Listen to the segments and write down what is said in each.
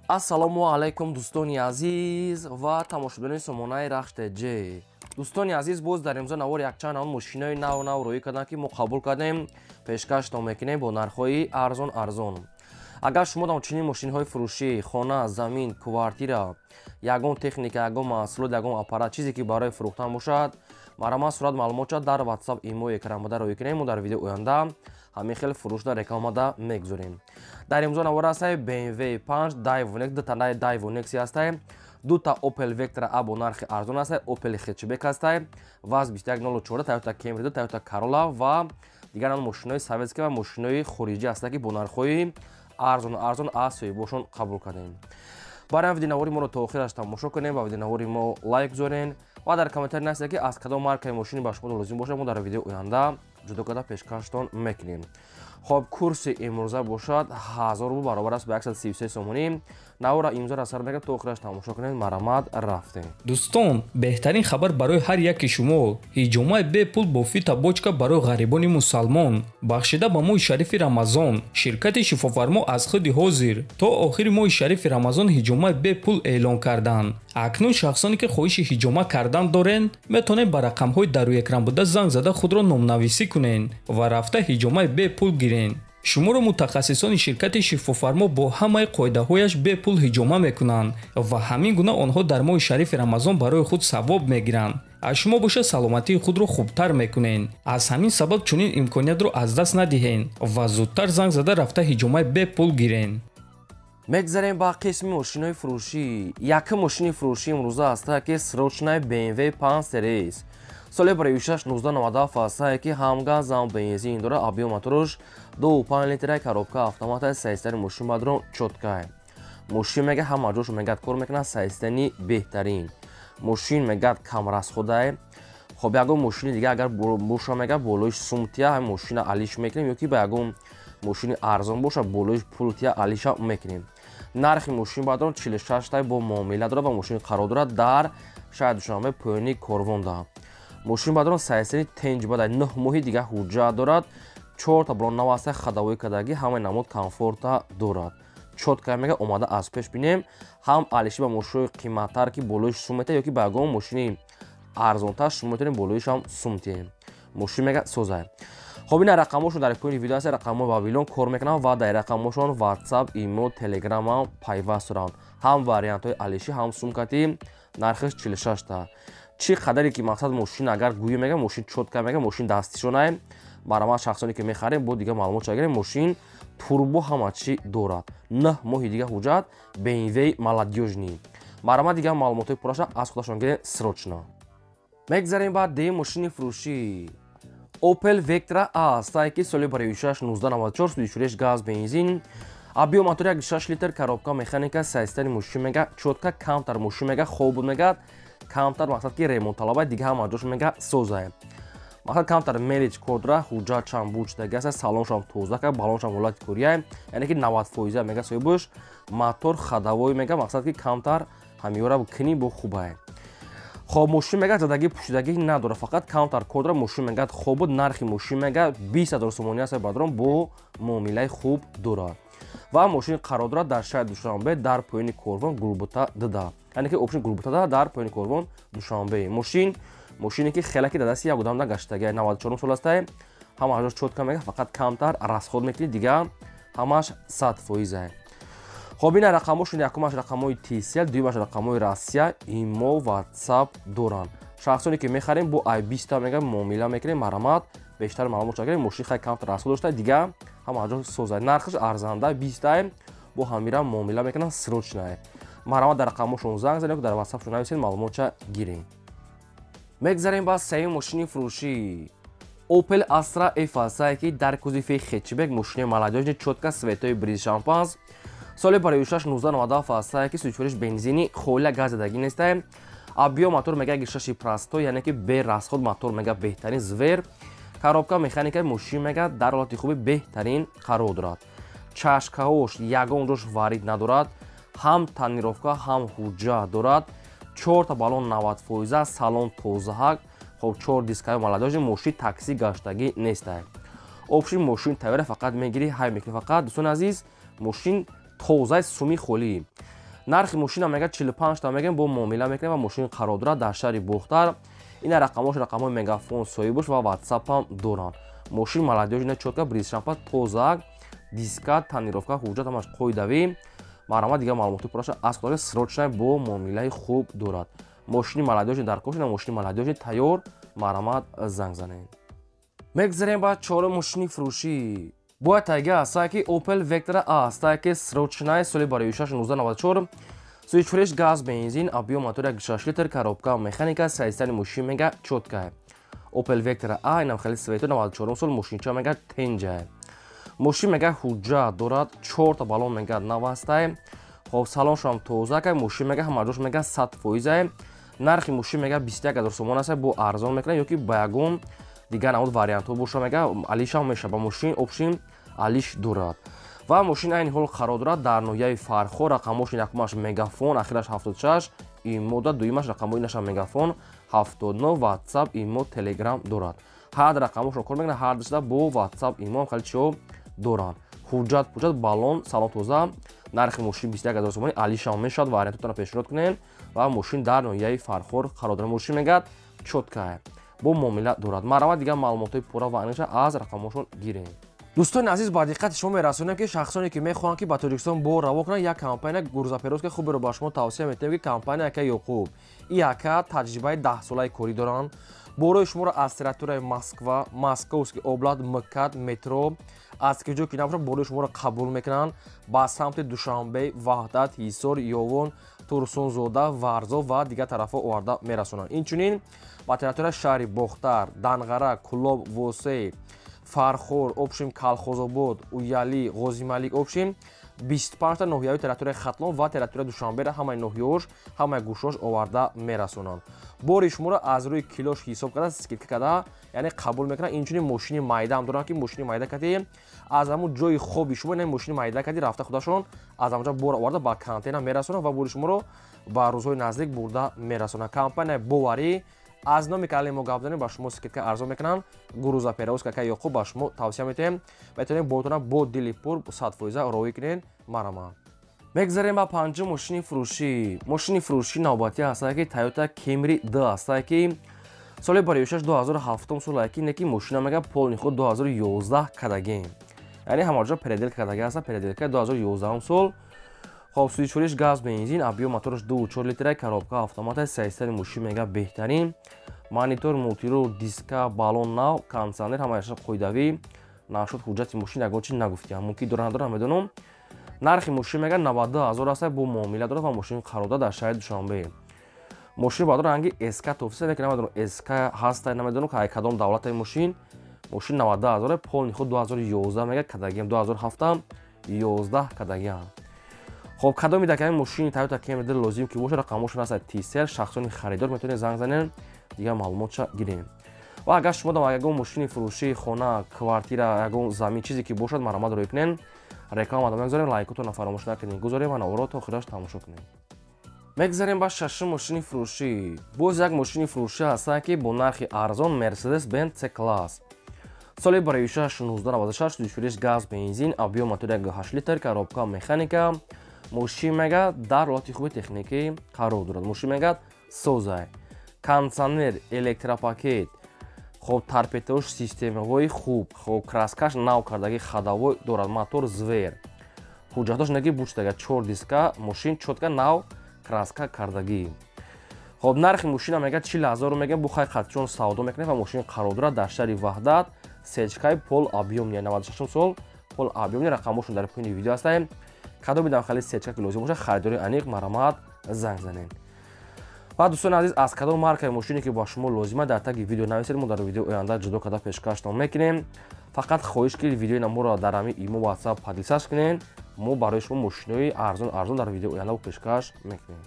ассалому алайкум дӯстони азиз ва тамошобинони сомонаи рахште ҷ. дӯстони азиз, боз дар имрӯза навор якчанд мошинои нав рӯӣ карданд ки мо қабул кардем, пешкашно мекунем бо нархҳои арзон. агар шумо дар чунин мошинҳои фурӯшӣ хона, замин, квартира, ягон техника, ягон маҳсулот, ягон аппарат чизе ки барои фурӯхтан бошад, маромад сурат маълумотша дар WhatsApp имо экранбада рӯӣ кунем. Мо дар видеои оянда ҳамин хел фурӯшда рекламада мегузорем. дар имрӯза навор ҳастае BMW 5 Daivonex, дутанаи Daivonex ҳастае, дута Opel Vectra А бо нархи арзон ҳастае, Opel Hatchback ҳастае, ВАЗ 2104, Toyota Camry, Toyota Corolla ва дигар мошинои советскӣ ва мошинои хориҷӣ ҳастанд ки бо нархҳои арзон аз соҳибошон қабул кардем. барои видеонавори моро то охираш тамошо кунем, ба видеонавори мо лайк гузорен ва дар комментари нависед ки аз кадом маркаи мошини ба шумо лозим бошад, мо дар видеои оянда ҷудо карда пешкаштон мекунем. хоб, курси имрӯза бошад 1000 рубл баробар аст ба 133 сомонӣ. навора имрӯза расар мегӯям, то охираш тамошо кунед. марамад рафтем. дӯстон, беҳтарин хабар барои ҳар яки шумо. ҳиҷомаи бепул бо фита бочка барои ғарибони мусалмон бахшида ба моҳи шарифи рамазон. ширкати шифофармо аз худи ҳозир то охири моҳи шарифи рамазон ҳиҷомаи бепул эълон карданд. акнун шахсоне ки хоҳиши ҳиҷома кардан доранд, метавонед ба рақамҳои дар рӯи экран буда занг зада худро номнависӣ кунед ва рафта ҳиҷомаи бепул гиред. шуморо мутахассисони ширкати шифофармо бо ҳамаи қоидаҳояш бепул ҳиҷома мекунанд ва ҳамин гуна онҳо дар моҳи шарифи рамазон барои худ савоб мегиранд. аз шумо боша саломатии худро хубтар мекунед. аз ҳамин сабаб чунин имкониятро аз даст надиҳед ва зудтар занг зада рафта ҳиҷомаи бепул гиред. мегзарем ба қисми мошинои фурӯшӣ. якум мошини фурӯшӣ имрӯза ҳастае ки срочнаи BMW 5 Series. соли барои 1997 ҳастае ки ҳам газ, ҳам бензин дорад. объём мотораш 2.5 литраи коробка автомата сайстани мошин бадрон чоткае. мошин мега ҳама ҷошо мегад кор мекунад сайстани беҳтарин. мошин мегад камрасходае. хоб, ягон мошини дига агар боша мега болоиш сумтия ҳам мошина алиш мекунем, ё ки ба ягон мошини арзон боша болоиш пултия алиша мекунем. нархи мошин бадрон 46 тай бо муомила дорад ва мошини қарор дорад дар шаҳри душанбе поёни корвон даҳад. мошин бадрон сайстани тенҷ бадай 9 моҳи дига ҳуҷҷат дорад. 4 та брон наваста хадавои кадагӣ ҳамаи намуд комфорта дорад. чотка мега омада аз пеш бинем. ҳам алиши ба мошинои қиматтар ки болоиш сумета ё ки ба ягон мошини арзонтар шумо метавонед болоишам сумтием. мошин мега созае. хоб, ин рақамошон дар поини видео ҳаст. рақамҳои вавилон кор мекунанд ва дар рақамошон WhatsApp, имо, Telegram ҳам пайваст доранд. ҳам вариантҳои алиши, ҳам сумкати нархиш 46 та. чӣ қадаре ки мақсад мошин агар гӯё мега мошин чотка мега мошин дастишонае. маромад шахсоне ки мехарем бо дига маълумот шагирем. мошин турбо ҳама чӣ дорад. 9 моҳи дига ҳуҷҷат. BMW молодёжни. маромад дига маълумотҳои пурраша аз худашон гирем срочно. мегзарем ба ди мошини фурӯшӣ. Opel Vectra A ҳастае ки соли барои 1994 34 газ бензин. объём мотори 1.6 литр, коробка механика, сайстани мошин мега чотка, камтар мошин мега хоб мега камтар мақсад ки ремонталаба дига ҳама ҷош мега созае. мақсад камтар мелич кодра ҳуҷҷат чам бучдаги аст, салоншам тозака, балоншам ҳолати курия, яъне ки 90% мега соҳибош мотор хадавои мега мақсад ки камтар ҳамиёра кини бо хубае. хоб, мошин мега задаги пӯшидагӣ надорад, фақат камтар кодра мошин мега хобуд. нархи мошин мега 20 000 сомонӣ аст бадрон бо муомилаи хуб дорад ва мошини қарор дорад дар шаҳри душанбе дар поёни корвон гулбута дда, яъне ки опшин гулбута дда дар поёни корвон душанбе. мошине ки хелаки дар дасти як одам нагаштагия 94 сол астае. ҳамааш чотка мега фақат камтар расход мекунед, дига ҳамаш 100%. хоб, ин рақамошон якумаш рақамҳои TCL, дуюмаш рақамҳои Россия, имо, WhatsApp доранд. шахсоне ки мехарем бо i20 мега муомила мекунем. маромад бештар маълумот шагирем. мошин хай камтар расход дошта, дига ҳамаҷо созад. нархиш арзанда 20 бо ҳамира муомила мекунанд срочнае. маромад дар рақамошон занг занед, дар WhatsApp шон нависед, маълумотша гирем. мегзарем ба сеюм мошини фурӯшӣ. Opel Astra F ҳастае ки дар кузофи Hatchback мошини молодёжни чотка светои бриз шампанз. соли барои 1997 ҳастае ки 34 бензини холия газ задагӣ нестае. объём мотор мега 1.6 простой, яъне ки бе расход мотор мега беҳтарин звер. коробка механика мошин мега дар ҳолати хуби беҳтарин қарор дорад. чашкаҳош ягон ҷош варид надорад. ҳам тонировка, ҳам ҳуҷҷат дорад. 4 та балон 90%, салон тозаҳак. хоб, 4 дискаи молодёжи мошин такси гаштагӣ нестае. опшин мошин тавера фақат мегири ҳай мекунӣ. фақат дӯстони азиз, мошин тозаи суми холӣ. нархи мошина мегӯяд 45 та мегӯям бо муомила мекунем ва мошин қарор дорад дар шаҳри Бухтар. Ина рақамҳои мегафон, соҳибош ва ватсапам доранд. Мошин молодёжина чотка, бризшампа, тозак, диска, тонировка, ҳуҷҷат ҳамаш қоидавӣ. Марамат дига маълумоти пурраша асқодаги срочная бо муомилаи хуб дорад. Мошини молодёжи дар кор шуда, мошини молодёжи тайёр, марамат занг занед. Мегзарем ба чорум мошини фурӯшӣ. Бояд тайга аста ки Opel Vectra аста ки срочная соли барои 1994 сӯичфуреш газ бензин, объем мотори 1.6 литр, коробка механика, сайстани мошин мега чотка. Opel Vectra A инам хали свето 94 сол мошинча мега тенҷа. Мошин мега ҳуҷҷат дорад, 4 та балон мега наваста. Хоб салоншам тозака, мошин мега ҳамаҷош мега 100%. Нархи мошин мега 21000 сомон аст, бо арзон мекунад ёки ба ягон дигар намуд вариантҳо боша мега алишам меша ба мошин опшин алиш дорад. Ва мошин айни ҳол қарор дорад дар ноҳияи Фархо, рақамош якумаш мегафон, ахираш 76, имода дуюмаш рақамои наша мегафон 79, WhatsApp, имо, Telegram дорад. ҳар рақамошро кор мекунад, ҳар дашта бо WhatsApp, имо хали чиё доранд. ҳуҷҷат, пуҷҷат, балон, салон тоза. Нархи мошин 21000 сомон алишам мешавад, вариантотона пешниҳод кунед ва мошин дар ноҳияи Фархор қарор дорад. Мошин мегӯяд чотка бо муомила дорад. Марамат дига маълумотои пурра ва аниша аз рақамошон гирем. дӯстони азиз, ба диққати шумо мерасонем ки шахсоне ки мехоҳанд ки ба Тоҷикистон бор раво кунанд, як компания гурзаперовски хуберо ба шумо тавсия метавем ки компания Ака Ёқуб. И Ака таҷрибаи 10 солаи корӣ доранд. Борои шуморо аз территорияи Москва, Московский област, МКАД, метро, аз ки ҷо ки набошад борои шуморо қабул мекунанд. Ба самти Душанбе, Ваҳдат, Ҳисор, Ёвон, Турсунзода, Варзо ва дигар тарафҳо оварда мерасонанд. Инчунин ба территорияи шаҳри Бохтар, Данғара, Кулоб, Восей, Фархор, обшим Калхозобод, Уяли, Ғозималик обшим 25 та ноҳияи территорияи Хатлон ва территорияи Душанбера ҳамаи ноҳияош, ҳамаи гӯшаош оварда мерасонанд. Бори шуморо аз рӯи килош ҳисоб карда, скидка карда, яъне қабул мекунанд. Инчунин мошини майда ҳам доранд ки мошини майда кади аз ҳамун ҷои хоби шумо, яъне мошини майда кади рафта худашон аз ҳамонҷа бор оварда ба контейнер мерасонанд ва бори шуморо ба рӯзҳои наздик бурда мерасонанд. Компания Боварӣ аз номи ки мо гап занем ба шумо скидка арзон мекунанд. Гурузаперовски Ака Ёқуб ба шумо тавсия метавем. Метавонед ботона бо дили пур 100% роҳӣ кунед. Марамат. мегзарем ба панҷум мошини фурӯшӣ. Мошини фурӯшӣ навбатӣ аста ки Toyota Camry D аста ки соли барои 2007 сол ки неки мошина мега полни худ 2011 кадаги. Яъне ҳамаҷо переделка кадаги аста, переделка 2011 сол. хоб сӯичфуреш газ бензин, объем мотораш 2.4 литра, коробка автомата, сайстани мошин мега беҳтарин. Монитор, мултирул, диска, балон нав, кондитсионер ҳамааш қоидавӣ. Нашуд ҳуҷҷати мошин ягон чиз нагуфтиам. Мумкин дорад надорад намедонам. Нархи мошин мега 92000 аст, бо муомила дорад ва мошин қарор дорад дар шаҳри Душанбе. мошин ба ранги SK тофиса векунам, намедонам SK ҳаст, намедонам ки кадом давлати мошин. Мошин 92000, полни худ 2011 мега кадагиам, 2007 11 кадагиам. хоб кадоми даками мошини Toyota Camry D лозим ки боша, рақамошон аст TCL, шахсони харидор метавонед занг занед, дига маълумотша гирем. ва агар шумо дам ягон мошини фурӯшии хона, квартира, ягон замин чизе ки бошад, марамат роҳӣ кунед. Реклама дам мегзорем, лайкотона фаромӯш накунед, гузорем ва навро то охираш тамошо кунед. мегзарем ба шашум мошини фурӯшӣ. боз як мошини фурӯшӣ аста ки бо нархи арзон Mercedes-Benz C-Class. соли барои 1996 сӯичфуреш газ бензин, объем мотори 1.8 литр, коробка механика. мошин мега дар ҳолати хуби техникӣ қарор дорад. мошин мега соза, кондитсионер, электропакет, хоб тарпетаош системаҳои хуб, хоб краскаш нав кардаги хадавой дорад, мотор звер. ҳуҷҷатош неги бучтага 4 диска, мошин чотка нав краска кардагӣ. хоб нархи мошина мега 40000 мега бо хақиқатчон савдо мекунед ва мошин қарор дорад дар шаҳри Ваҳдат, сечкаи пол объемни 96 сол, пол объемни рақамошон дар поини видео ҳастаем. кадоми дар хали сечка ки лозим боша, харидори аниқ, марамат занг занед. ва дӯстони азиз, аз кадом маркаи мошине ки ба шумо лозима дар таги видео нависед, мо дар видео оянда ҷудо карда пешкаштон мекунем. фақат хоҳиш ки видеои наморо дар ҳами имо WhatsApp подлисаж кунед. мо барои шумо мошинои арзон дар видео оянда пешкаш мекунем.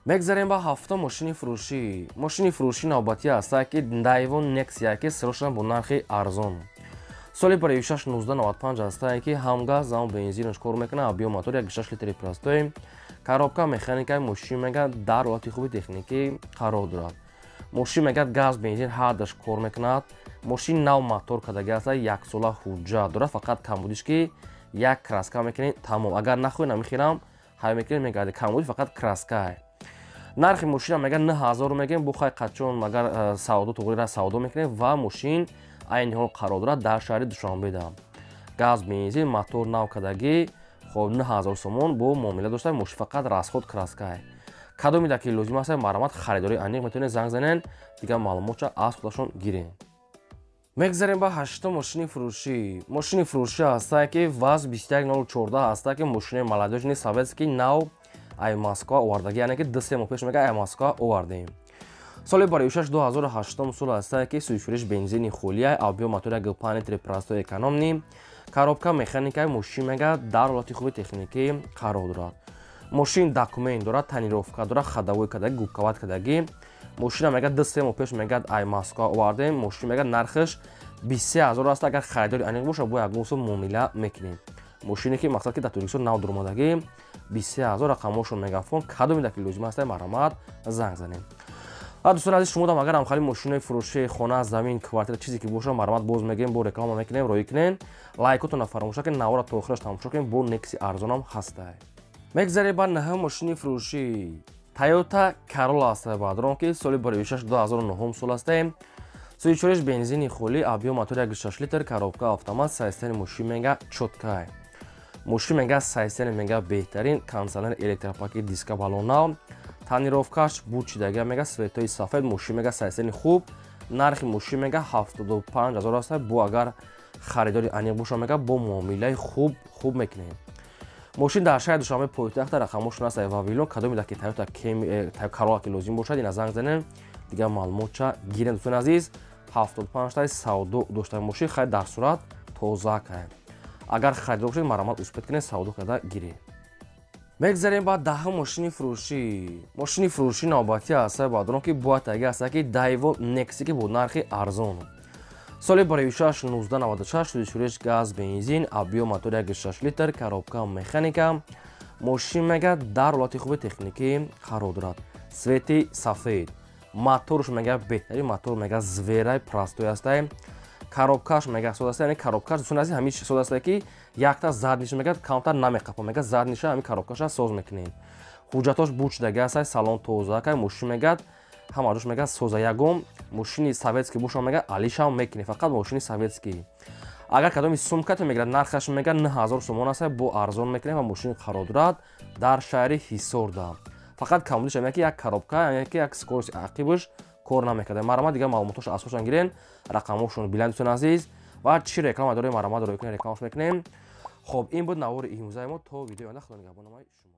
мегзарем ба ҳафтум мошини фурӯшӣ. мошини фурӯшӣ навбатӣ аста ки Daiwa Nexia ки срочна бо нархи арзон. соли барои 1995 аста ки ҳам газ, ҳам бензинаш кор мекунад, объем мотори 1.6 литри простой. коробка механикаи мошин мега дар ҳолати хуби техникӣ қарор дорад. мошин мега газ бензин ҳардаш кор мекунад. мошин нав мотор кадаги аста, як сола ҳуҷҷат дорад, фақат камбудиш ки як краска мекунед тамом. агар нахоҳед намехирам ҳай мекунем мегарди камбуди фақат краскае. нархи мошина меган 9000 мегем бо хай қачон магар савдо туғрира савдо мекунем ва мошин айни ҳол қарор дорад дар шаҳри Душанбеда. Газ бензин мотор нав кадаги хоб 9000 сомон бо муомила дошта мошин фақат расход краскае. кадоми даки лозим аст маромат харидори аниқ метавонед занг занен дигар маълумотша аз худашон гирен. мегзарем ба ҳаштум мошини фурӯшӣ ҳастае ки ваз 2104 ҳастае ки мошини молодёжни советский нав ай Москва овардаги яъне ки 2 моҳ пеш мега ай Москва овардем. соли барои 2008 сол ҳастае ки сӯйшӯриш бензини хулия авбиё мотори гӯпани трипрастои экономни коробка механикаи мошин мега дар ҳолати хуби техникӣ қарор дорад. мошин документ дорад, тонировка дорад, хадавои кадаги губкават кадаги. мошина мега 2 моҳ пеш мега ай Москва овардем. мошин мега нархаш 23000 аст. агар харидори аниқ боша бо ягон сум муомила мекунем. мошине ки мақсад ки дар туристо нав дуромадаги 23000 рақамошон мегафон кадоми даки лозим аст маромат занг занем. дӯстон азиз, шумо дам агар ҳамхали мошинои фурӯшии хона, замин, квартира чизе ки боша маромат боз мегем бо реклама мекунем, роӣ кунен. лайкотона фаромӯша ки навора то охираш тамошо кунем бо некси арзонам ҳастае. мегзарем ба наҳум мошини фурӯшӣ Toyota Corolla аст баъдон ки соли барои 2009 сол астем. сӯйчӯриш бензини хулӣ, авбиё мотори 1.6 литр, коробка автомат, сайстани мошин мега чоткае. мошин мега сайстани мега беҳтарин, консолер электропакет диска балонав, тонировкаш бучидаги мега светои сафед, мошин мега сайстани хуб. нархи мошин мега 75000 аст. бо агар харидори аниқ боша мега бо муомилаи хуб мекунем. мошин дар шаҳри Душанбе пойтахта рақамошон аст Вавилон. кадоми даки Toyota Corolla ки лозим бошад ина занг занен дигар маълумотша гирен. дӯстон азиз, 75 таи савдо доштаи мошин хай дар сурат тоза кае. агар харидор бошед маромат успет кунед савдо када гиред. мегзарем ба даҳум мошини фурӯшӣ навбатӣ аст баъдон ки боятаги аст ки Daewoo Nexi ки бо нархи арзон. соли барои 1996 сӯйшӯриш газ бензин, авбиё мотори 1.6 литр, коробка механика. мошин мега дар ҳолати хуби техникӣ қарор дорад. свети сафед. моторш мега беҳтарин мотор мега зверай простой астае. коробкаш мега сод аст, яъне коробкаш дӯстон азиз ҳамин сод аст ки якта задниша мега камтар намеқапа мега задниша ҳамин коробкаша соз мекунем. ҳуҷҷатош бучдаги аст, салон тоза кай. мошин мега ҳамаҷош мега соза ягон. мошини советский боша мега алишам мекунем, фақат мошини советский. агар кадоми сумкато мегирад нархаш мега 9000 сомон аст, бо арзон мекунем ва мошин қарор дорад дар шаҳри Ҳисорда. фақат камбудиш ҳам ки як коробка, яки як скорости ақибаш кор намекард. маромат дигар маълумотош асосан гирен, рақамошон биланд дӯстон азиз ва чӣ реклама дорем маромат роӣ кунем, рекламаш мекунем. хоб ин буд навори имрӯзаи мо. то видеои оянда худо нигаҳбони шумо.